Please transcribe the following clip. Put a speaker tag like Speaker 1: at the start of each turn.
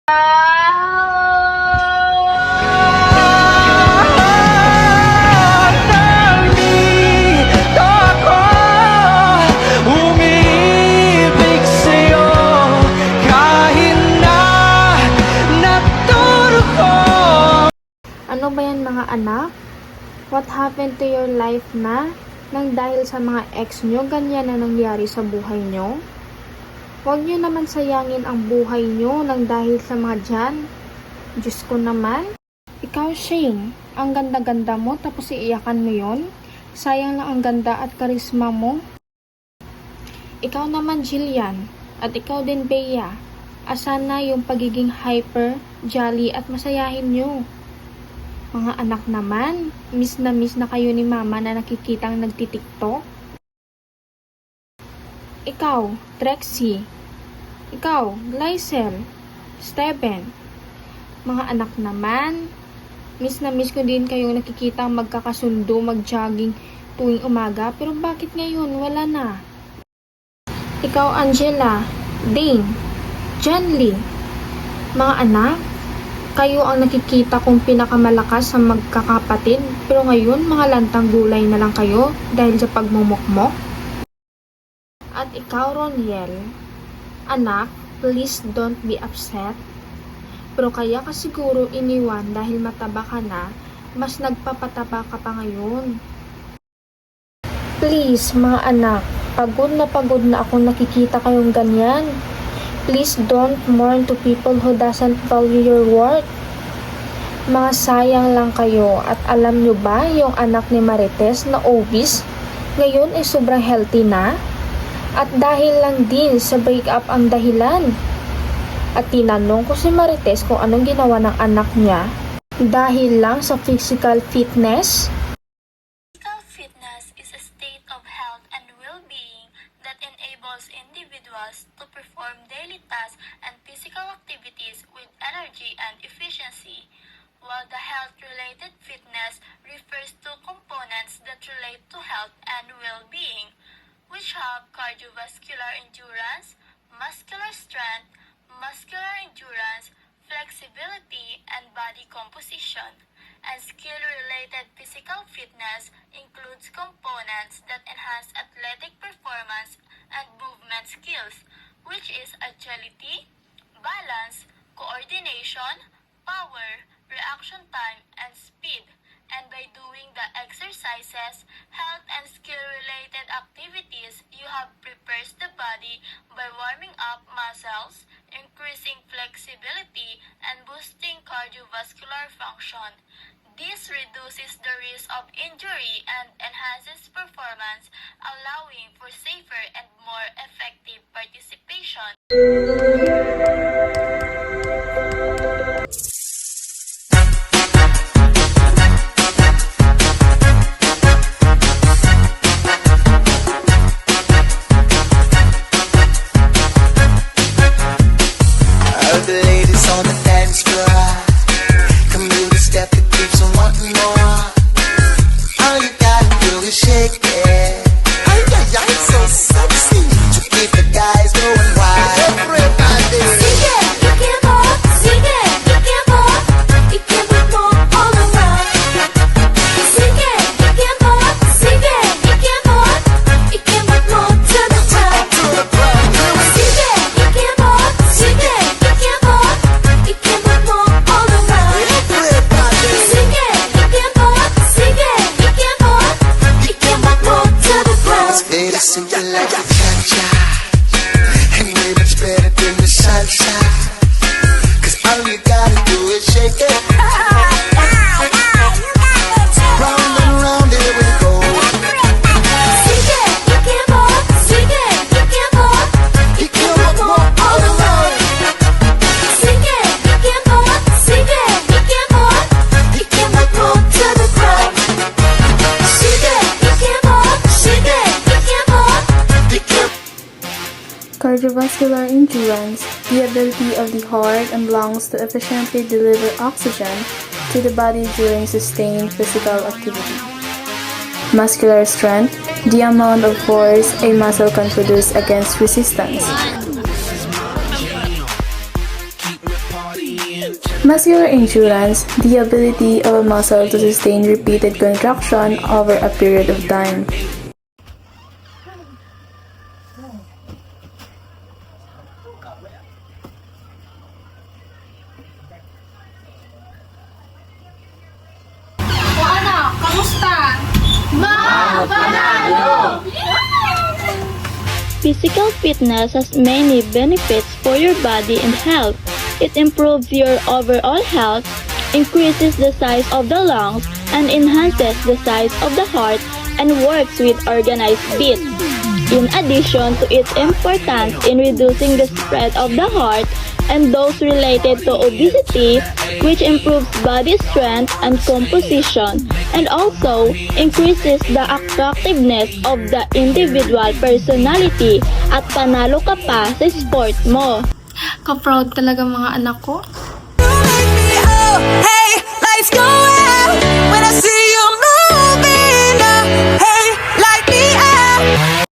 Speaker 1: Nandito ako, umiibig sa'yo, kahit na naturo ko.
Speaker 2: Ano ba yan mga anak? What happened to your life na? Nang dahil sa mga ex nyo, ganyan na nangyari sa buhay nyo? Huwag nyo naman sayangin ang buhay nyo nang dahil sa mga dyan. Diyos ko naman. Ikaw, Shane, ang ganda-ganda mo tapos iiyakan mo yon. Sayang lang ang ganda at karisma mo. Ikaw naman, Jillian, at ikaw din, Bea. Asan na yung pagiging hyper, jolly at masayahin nyo? Mga anak naman, miss na kayo ni mama na nakikitang nagtitiktok. Ikaw, Trexie. Ikaw, Glycel. Steven. Mga anak naman, miss ko din kayong nakikitang magkakasundo, mag-jogging tuwing umaga, pero bakit ngayon wala na? Ikaw, Angela, Dane, Janly. Mga anak, kayo ang nakikita kong pinakamalakas sa magkakapatid, pero ngayon mga lantang gulay na lang kayo dahil sa pagmumukmok. At ikaw, Roniel, anak, please don't be upset. Pero kaya ka siguro iniwan dahil mataba ka na, mas nagpapataba ka pa ngayon. Please, mga anak, pagod na ako nakikita kayong ganyan. Please don't mourn to people who doesn't value your worth. Mga sayang lang kayo at alam nyo ba yung anak ni Marites na obese ngayon ay sobrang healthy na? At dahil lang din sa breakup ang dahilan. At tinanong ko si Marites kung anong ginawa ng anak niya dahil lang sa physical fitness.
Speaker 3: Physical fitness is a state of health and well-being that enables individuals to perform daily tasks and physical activities with energy and efficiency, while the health-related fitness refers to components that relate to health and well-being, which have cardiovascular endurance, muscular strength, muscular endurance, flexibility, and body composition. And skill-related physical fitness includes components that enhance athletic performance and movement skills, which is agility, balance, coordination, power, reaction time, and speed. And by doing the exercises, health and skill-related activities, you have prepares the body by warming up muscles, increasing flexibility, and boosting cardiovascular function. This reduces the risk of injury and enhances performance, allowing for safer and more effective participation.
Speaker 4: All the ladies on the dance floor, come do the step that keeps on wanting more. All you gotta do is shake it. Ay, ay, ay, so sexy. To keep the guys going wild. Everybody.
Speaker 3: Sige, ikimot, sige, ikimot, ikimot mo all around. Sige, ikimot, sige, ikimot, ikimot mo to the top. Sige, ikimot, sige, ikimot, ikimot mo all around.
Speaker 4: Everybody.
Speaker 3: Sige, ikimot, sige, ikimot, ikimot mo to the ground.
Speaker 4: Made it simple like a cha-cha, and way much better than the salsa. Cause all you gotta do is shake it. Round and round, here we go.
Speaker 3: Sige, ikimot, sige, ikimot, ikimot mo all around. Sige, ikimot, sige, ikimot, ikimot mo to the ground. Sige, ikimot, sige, ikimot, ikimot.
Speaker 5: Cardiovascular endurance, the ability of the heart and lungs to efficiently deliver oxygen to the body during sustained physical activity. Muscular strength, the amount of force a muscle can produce against resistance.
Speaker 1: Keep me party
Speaker 5: Muscular endurance, the ability of a muscle to sustain repeated contraction over a period of time.
Speaker 2: O anak, kamusta?
Speaker 3: Physical fitness has many benefits for your body and health. It improves your overall health, increases the size of the lungs, and enhances the size of the heart and works with organized beat. In addition to its importance in reducing the spread of the heart and those related to obesity, which improves body strength and composition, and also increases the attractiveness of the individual personality at panalo ka pa sa sport mo.
Speaker 2: Ka-proud talaga mga anak ko.
Speaker 1: Hey, lights go out when I see you moving. Hey, light me up.